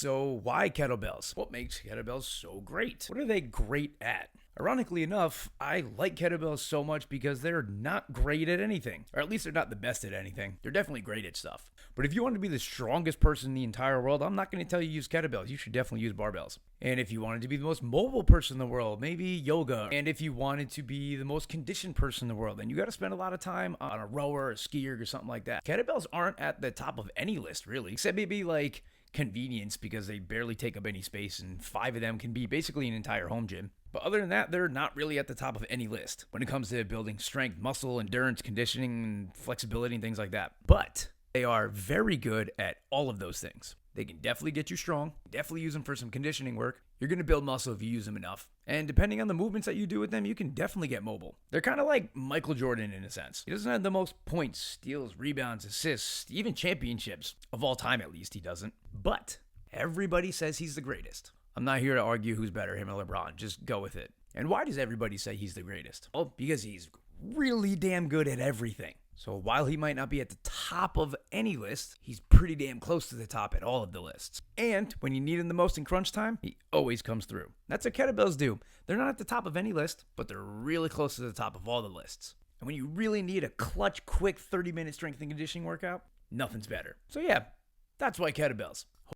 So why kettlebells? What makes kettlebells so great? What are they great at? Ironically enough, I like kettlebells so much because they're not great at anything. Or at least they're not the best at anything. They're definitely great at stuff. But if you want to be the strongest person in the entire world, I'm not going to tell you use kettlebells. You should definitely use barbells. And if you wanted to be the most mobile person in the world, maybe yoga. And if you wanted to be the most conditioned person in the world, then you got to spend a lot of time on a rower, or a skier, or something like that. Kettlebells aren't at the top of any list, really. Except maybe like convenience, because they barely take up any space and 5 of them can be basically an entire home gym. But other than that, they're not really at the top of any list when it comes to building strength, muscle, endurance, conditioning, and flexibility and things like that. But they are very good at all of those things. They can definitely get you strong, definitely use them for some conditioning work. You're going to build muscle if you use them enough. And depending on the movements that you do with them, you can definitely get mobile. They're kind of like Michael Jordan in a sense. He doesn't have the most points, steals, rebounds, assists, even championships. Of all time, at least, he doesn't. But everybody says he's the greatest. I'm not here to argue who's better, him or LeBron. Just go with it. And why does everybody say he's the greatest? Well, because he's really damn good at everything. So while he might not be at the top of any list, he's pretty damn close to the top at all of the lists. And when you need him the most in crunch time, he always comes through. That's what kettlebells do. They're not at the top of any list, but they're really close to the top of all the lists. And when you really need a clutch, quick 30-minute strength and conditioning workout, nothing's better. So yeah, that's why kettlebells.